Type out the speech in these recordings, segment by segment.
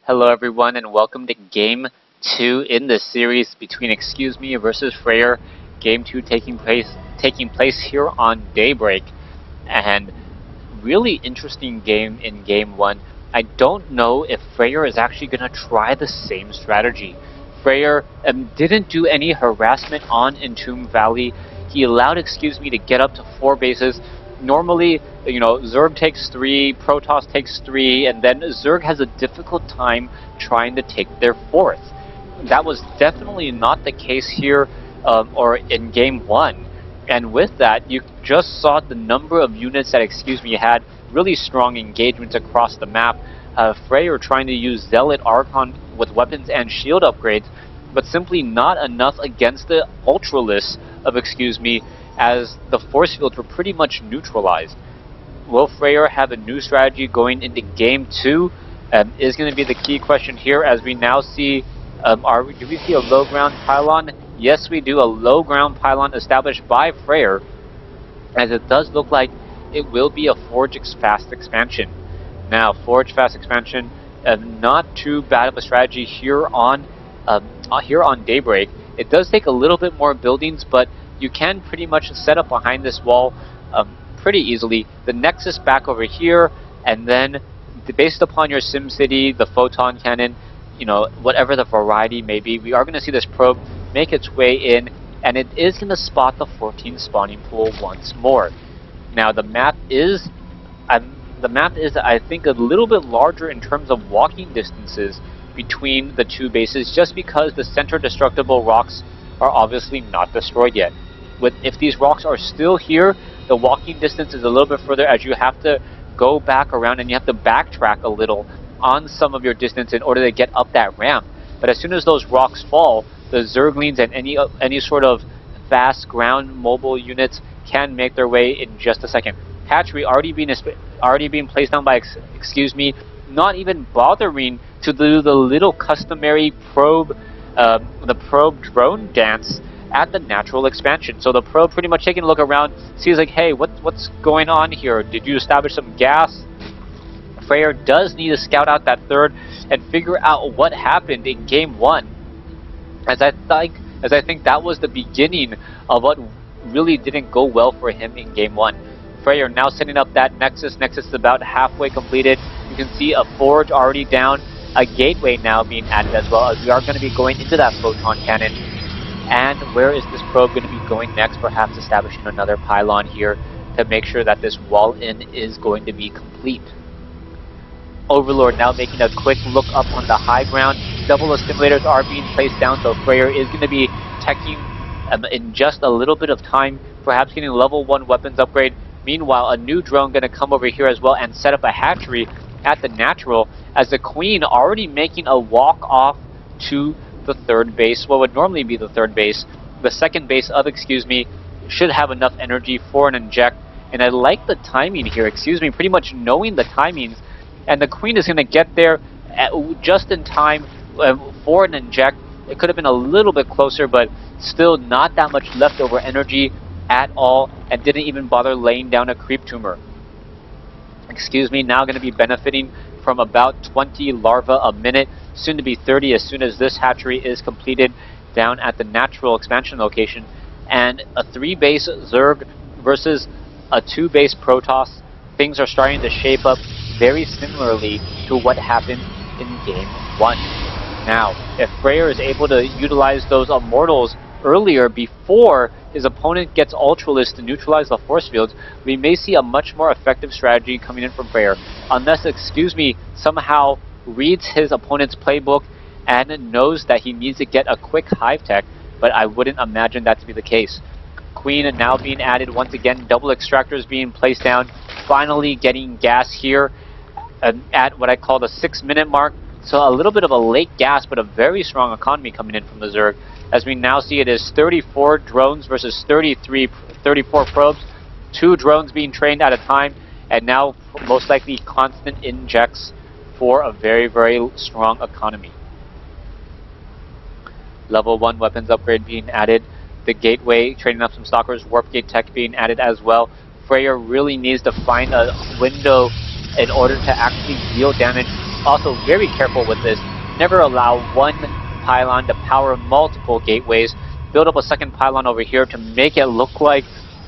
Hello everyone and welcome to Game 2 in the series between ExcuseMe versus FRAER. Game 2 taking place here on Daybreak. And really interesting game in Game 1. I don't know if FRAER is actually going to try the same strategy. FRAER didn't do any harassment on Entomb Valley. He allowed ExcuseMe to get up to 4 bases. Normally, Zerg takes 3, Protoss takes 3, and then Zerg has a difficult time trying to take their 4th. That was definitely not the case here or in Game 1. And with that, you just saw the number of units that ExcuseMe had, really strong engagements across the map. FRAER trying to use Zealot Archon with weapons and shield upgrades, but simply not enough against the Ultralists of ExcuseMe, as the force fields were pretty much neutralized. Will FRAER have a new strategy going into Game 2? Is going to be the key question here, as we now see, do we see a low ground pylon? Yes, we do. A low ground pylon established by FRAER, as it does look like it will be a Forge Fast expansion. Now, Forge Fast expansion, not too bad of a strategy here on Daybreak. It does take a little bit more buildings, but you can pretty much set up behind this wall pretty easily. The Nexus back over here, and then based upon your SimCity, the Photon Cannon, whatever the variety may be, we are going to see this probe make its way in, and it is going to spot the 14 spawning pool once more. Now the map is, I think, a little bit larger in terms of walking distances between the two bases, just because the center destructible rocks are obviously not destroyed yet. If these rocks are still here, the walking distance is a little bit further, as you have to go back around and you have to backtrack a little on some of your distance in order to get up that ramp. But as soon as those rocks fall, the Zerglings and any sort of fast ground mobile units can make their way in just a second. Hatchery already being placed down by ExcuseMe, not even bothering to do the little customary probe, the probe drone dance at the natural expansion. So the probe pretty much taking a look around, sees like, hey, what's going on here? Did you establish some gas? FRAER does need to scout out that third and figure out what happened in Game 1, as I think that was the beginning of what really didn't go well for him in Game 1. FRAER now setting up that Nexus. Nexus is about halfway completed. You can see a Forge already down, a Gateway now being added as well, as we are going to be going into that Photon Cannon. And where is this probe going to be going next? Perhaps establishing another pylon here to make sure that this wall-in is going to be complete. Overlord now making a quick look up on the high ground. Double assimilators are being placed down, so FRAER is going to be teching in just a little bit of time, perhaps getting a level 1 weapons upgrade. Meanwhile, a new drone going to come over here as well and set up a hatchery at the natural, as the Queen already making a walk off to the third base, what would normally be the third base. The second base of ExcuseMe should have enough energy for an inject, and I like the timing here. ExcuseMe pretty much knowing the timings, and the Queen is going to get there just in time for an inject. It could have been a little bit closer, but still not that much leftover energy at all, and didn't even bother laying down a creep tumor. ExcuseMe now going to be benefiting from about 20 larvae a minute, soon to be 30 as soon as this hatchery is completed down at the natural expansion location. And a 3-base Zerg versus a 2-base Protoss, things are starting to shape up very similarly to what happened in Game 1. Now, if FRAER is able to utilize those Immortals earlier before his opponent gets Ultralists to neutralize the force fields, we may see a much more effective strategy coming in from FRAER, unless ExcuseMe somehow reads his opponent's playbook and knows that he needs to get a quick hive tech, but I wouldn't imagine that to be the case. Queen now being added once again, double extractors being placed down, finally getting gas here at what I call the 6-minute mark. So a little bit of a late gas, but a very strong economy coming in from the Zerg, as we now see it is 34 drones versus 34 probes, 2 drones being trained at a time, and now most likely constant injects for a very, very strong economy. Level 1 weapons upgrade being added, the Gateway training up some Stalkers, Warp Gate tech being added as well. FRAER really needs to find a window in order to actually deal damage also very careful with this. Never allow one pylon to power multiple gateways. Build up a second pylon over here to make it look like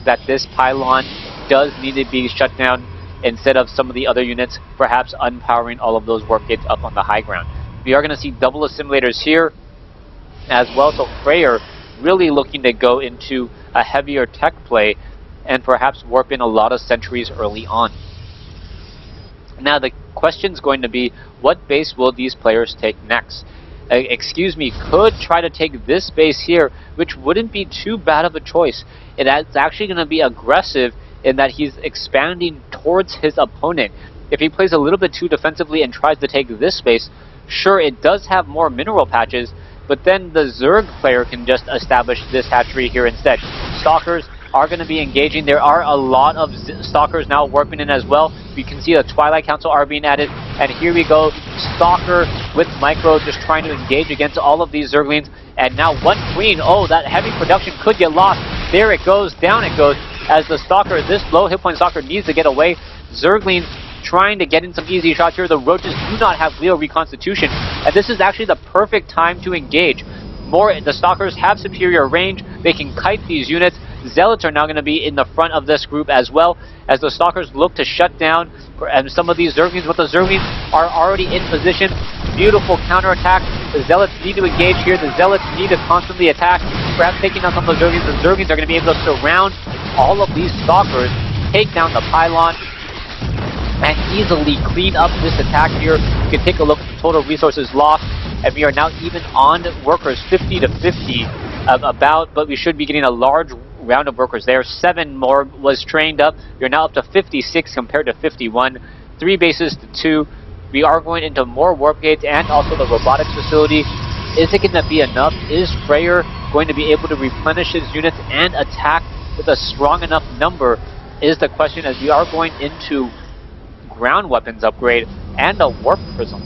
that this pylon does need to be shut down instead of some of the other units perhaps unpowering all of those warp gates up on the high ground. We are going to see double assimilators here as well, so FRAER really looking to go into a heavier tech play and perhaps warp in a lot of sentries early on. Now the question's going to be, what base will these players take next? ExcuseMe could try to take this base here, which wouldn't be too bad of a choice. It's actually going to be aggressive in that he's expanding towards his opponent. If he plays a little bit too defensively and tries to take this base, sure, it does have more mineral patches, but then the Zerg player can just establish this hatchery here instead. Stalkers are going to be engaging. There are a lot of Stalkers now warping in as well. We can see the Twilight Council are being added, and here we go, Stalker with Micro just trying to engage against all of these Zerglings, and now one Queen. Oh, that heavy production could get lost. There it goes, down it goes, as the Stalker, this low hit point Stalker needs to get away. Zerglings trying to get in some easy shots here. The Roaches do not have Leo reconstitution, and this is actually the perfect time to engage. The Stalkers have superior range, they can kite these units. Zealots are now going to be in the front of this group as well, as the Stalkers look to shut down some of these Zerglings, but the Zerglings are already in position. Beautiful counterattack. The Zealots need to engage here. The Zealots need to constantly attack, perhaps taking out some of the Zerglings. The Zerglings are going to be able to surround all of these Stalkers, take down the pylon, and easily clean up this attack here. You can take a look at the total resources lost, and we are now even on workers, 50 to 50 but we should be getting a large round of workers there. 7 more was trained up. You're now up to 56 compared to 51. 3 bases to 2. We are going into more warp gates and also the robotics facility. Is it going to be enough? Is FRAER going to be able to replenish his units and attack with a strong enough number? Is the question, as we are going into ground weapons upgrade and a warp prism.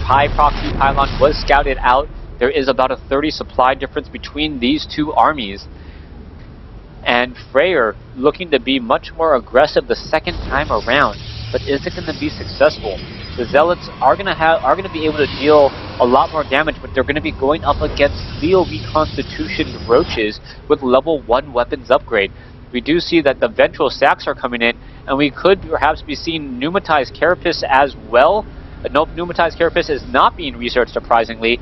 High proxy pylon was scouted out. There is about a 30 supply difference between these two armies, and FRAER looking to be much more aggressive the second time around. But is it going to be successful? The Zealots are going to be able to deal a lot more damage, but they're going to be going up against Leo reconstitution Roaches with level 1 weapons upgrade. We do see that the Ventral Sacks are coming in, and we could perhaps be seeing Pneumatized Carapace as well. No, Pneumatized Carapace is not being researched, surprisingly.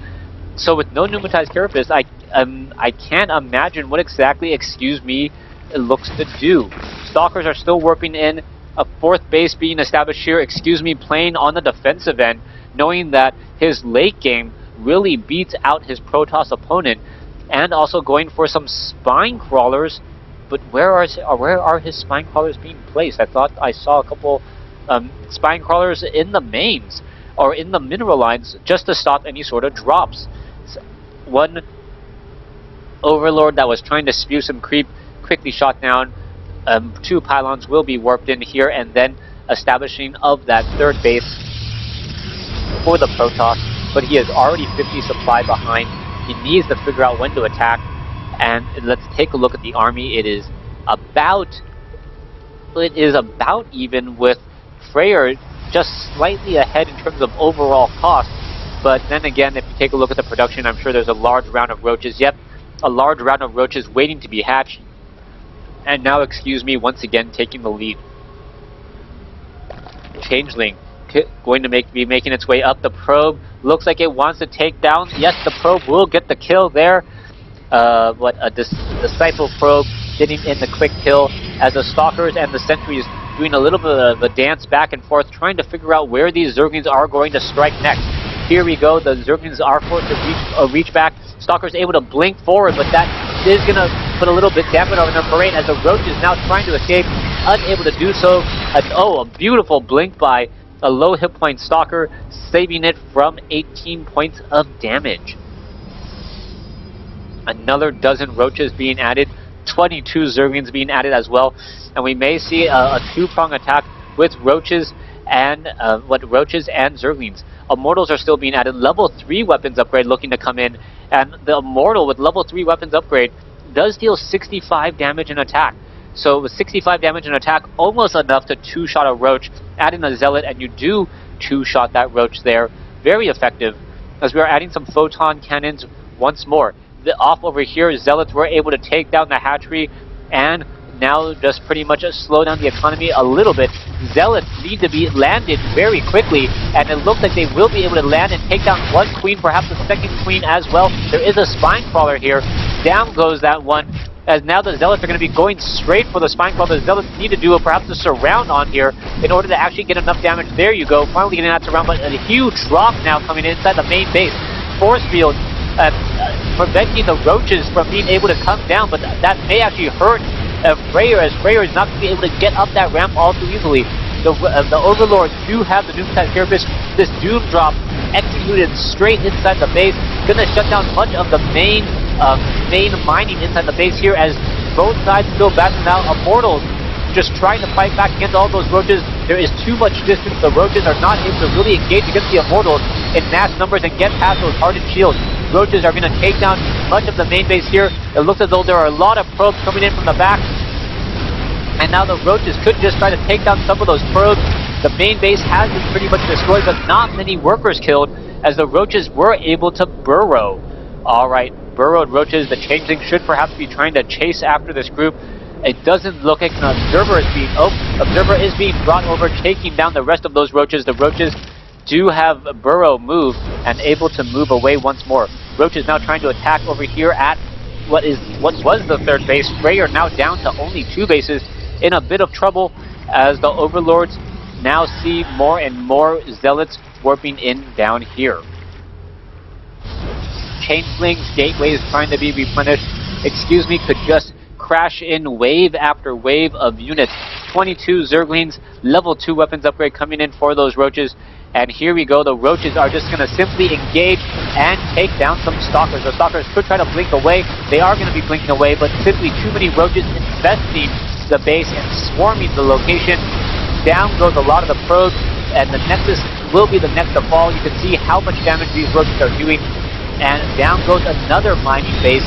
So with no Pneumatized Carapace, I can't imagine what exactly ExcuseMe looks to do. Stalkers are still warping in. A 4th base being established here. ExcuseMe playing on the defensive end, knowing that his late game really beats out his Protoss opponent, and also going for some Spine Crawlers. But where are his Spine Crawlers being placed? I thought I saw a couple Spine Crawlers in the mains or in the mineral lines just to stop any sort of drops. One Overlord that was trying to spew some creep quickly shot down. 2 pylons will be warped in here, and then establishing of that 3rd base for the Protoss. But he is already 50 supply behind. He needs to figure out when to attack. And let's take a look at the army. It is about even, with FRAER just slightly ahead in terms of overall cost. But then again, if you take a look at the production, I'm sure there's a large round of Roaches. Yep, a large round of Roaches waiting to be hatched. And now ExcuseMe once again taking the lead. Changeling going to be making its way up. The probe looks like it wants to take down. Yes, the probe will get the kill there. Disciple probe getting in the quick kill, as the Stalkers and the Sentries doing a little bit of a dance back and forth, trying to figure out where these Zerglings are going to strike next. Here we go, the Zerglings are forced to reach back. Stalker's able to blink forward, but that is going to put a little bit dampen on their parade, as the Roach is now trying to escape, unable to do so. A beautiful blink by a low hit point Stalker, saving it from 18 points of damage. Another dozen Roaches being added, 22 Zerglings being added as well, and we may see a 2-prong attack with Roaches and Zerglings. Immortals are still being added. Level 3 weapons upgrade looking to come in, and the Immortal with level 3 weapons upgrade does deal 65 damage in attack. So with 65 damage and attack, almost enough to two-shot a Roach. Add in a Zealot, and you do two-shot that Roach there. Very effective, as we are adding some Photon Cannons once more. Off over here, Zealots were able to take down the hatchery, and now just pretty much slow down the economy a little bit. Zealots need to be landed very quickly, and it looks like they will be able to land and take down one queen, perhaps a second queen as well. There is a spine crawler here. Down goes that one, as now the Zealots are going to be going straight for the spine crawler. The Zealots need to do perhaps a surround on here in order to actually get enough damage. There you go, finally getting that surround, but a huge drop now coming inside the main base. Force field preventing the Roaches from being able to come down, but that may actually hurt FRAER, as FRAER is not going to be able to get up that ramp all too easily. The Overlords do have the Doom Attack Carapace. This Doom Drop executed straight inside the base, going to shut down much of the main mining inside the base here, as both sides still battling out. Immortals just trying to fight back against all those Roaches. There is too much distance. The Roaches are not able to really engage against the Immortals in mass numbers and get past those hardened shields. Roaches are going to take down much of the main base here. It looks as though there are a lot of probes coming in from the back, and now the Roaches could just try to take down some of those probes. The main base has been pretty much destroyed, but not many workers killed, as the Roaches were able to burrow. Alright, burrowed Roaches. The Changeling should perhaps be trying to chase after this group. It doesn't look like an Observer is being... Oh, Observer is being brought over, taking down the rest of those Roaches. The Roaches do have Burrow move and able to move away once more. Roaches now trying to attack over here at what was the third base. FRAER now down to only 2 bases, in a bit of trouble, as the Overlords now see more and more Zealots warping in down here. Changelings, gateways trying to be replenished. ExcuseMe could just crash in wave after wave of units. 22 Zerglings, level 2 weapons upgrade coming in for those Roaches. And here we go, the Roaches are just going to simply engage and take down some Stalkers. The Stalkers could try to blink away. They are going to be blinking away, but simply too many Roaches infesting the base and swarming the location. Down goes a lot of the probes, and the Nexus will be the next to fall. You can see how much damage these Roaches are doing. And down goes another mining base.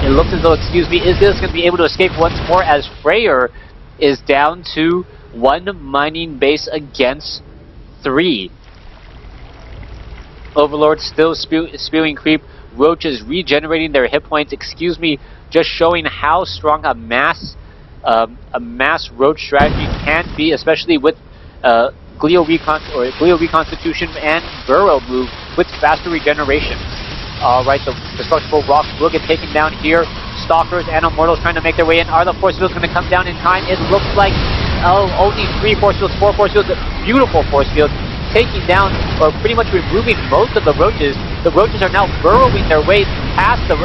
It looks as though, ExcuseMe, is this going to be able to escape once more, as FRAER is down to 1 mining base against 3. Overlord still spewing creep. Roaches regenerating their hit points. ExcuseMe just showing how strong a mass Roach strategy can be, especially with Glio Reconstitution and Burrow move with faster regeneration. Alright, the Destructible Rocks will get taken down here. Stalkers and Immortals trying to make their way in. Are the Force Fields going to come down in time? It looks like only 3 Force Fields, 4 Force Fields. Beautiful Force Fields, taking down or pretty much removing most of the Roaches. The Roaches are now burrowing their way past the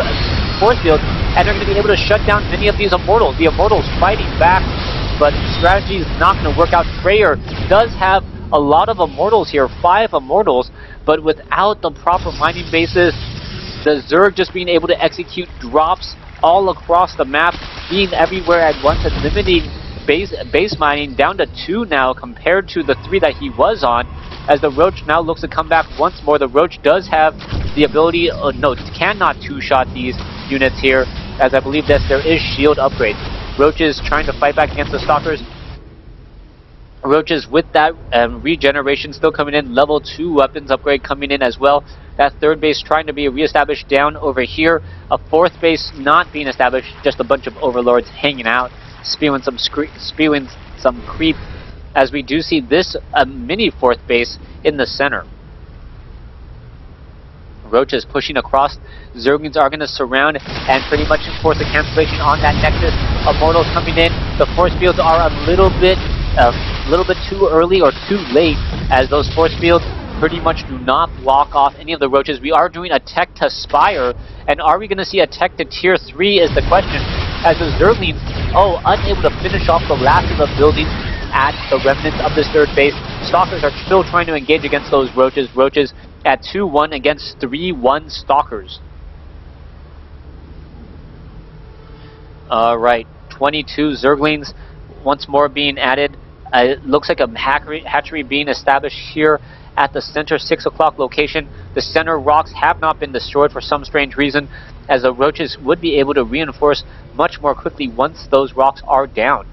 Force Field, and they're going to be able to shut down many of these Immortals. The Immortals fighting back, but strategy is not going to work out. FRAER does have a lot of Immortals here, 5 Immortals, but without the proper mining bases, the Zerg just being able to execute drops all across the map, being everywhere at once, and limiting base mining down to 2 now compared to the 3 that he was on, as the Roach now looks to come back once more. The Roach does have the ability, cannot two-shot these units here, as I believe that there is shield upgrades. Roaches trying to fight back against the Stalkers. Roaches with that regeneration still coming in, level 2 weapons upgrade coming in as well. That third base trying to be reestablished down over here. A fourth base not being established, just a bunch of Overlords hanging out, spewing some creep, as we do see this mini fourth base in the center. Roaches pushing across. Zerglings are going to surround and pretty much enforce a cancellation on that Nexus. Immortals coming in. The force fields are a little bit too early or too late, as those force fields pretty much do not block off any of the Roaches. We are doing a tech to Spire, and are we going to see a tech to tier 3 is the question, as the Zerglings, unable to finish off the last of the buildings at the remnants of this third base. Stalkers are still trying to engage against those Roaches. Roaches at 2-1 against 3-1 Stalkers. Alright, 22 Zerglings once more being added. It looks like a hatchery being established here at the center 6 o'clock location. The center rocks have not been destroyed for some strange reason. as the Roaches would be able to reinforce much more quickly once those rocks are down.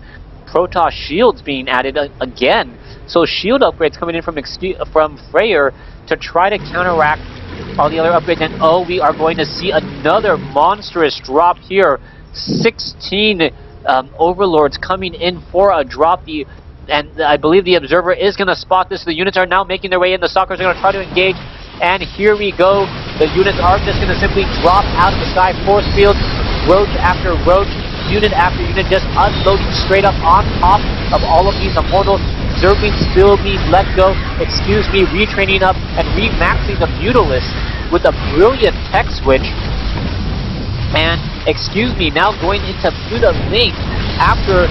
Protoss shields being added again, so shield upgrades coming in from FRAER to try to counteract all the other upgrades. And oh, we are going to see another monstrous drop here. 16 Overlords coming in for a drop. And I believe the Observer is going to spot this. The units are now making their way in. The Stalkers are going to try to engage. And here we go. The units are just going to simply drop out of the sky. Force field, roach after roach, unit after unit, just unloading straight up on top of all of these Immortals. Zerg still being let go. ExcuseMe retraining up and remaxing the Mutalisk with a brilliant tech switch. And ExcuseMe now going into Mutalisk after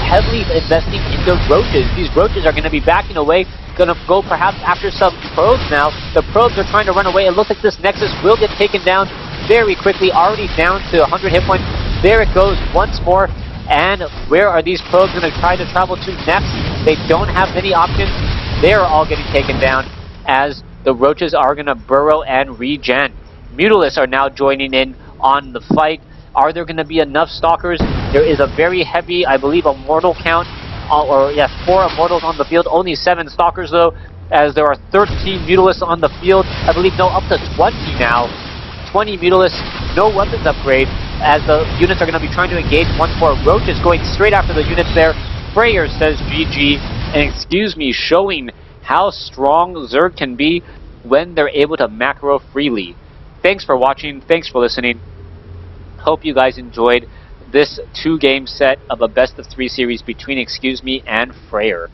heavily investing into Roaches. These Roaches are going to be backing away, going to go perhaps after some probes now. The probes are trying to run away. It looks like this Nexus will get taken down very quickly, already down to 100 hit points. There it goes once more. And where are these probes going to try to travel to next? They don't have many options. They're all getting taken down as the Roaches are going to burrow and regen. Mutalisks are now joining in on the fight. Are there going to be enough Stalkers? There is a very heavy, I believe, Immortal count, 4 Immortals on the field, only 7 Stalkers though, as there are 13 Mutalisks on the field. I believe up to 20 now. 20 Mutalisks, no weapons upgrade, as the units are going to be trying to engage once more. Roaches going straight after the units there. FRAER says GG, and ExcuseMe showing how strong Zerg can be when they're able to macro freely. Thanks for watching, thanks for listening. Hope you guys enjoyed this 2-game set of a best of 3 series between ExcuseMe and FRAER.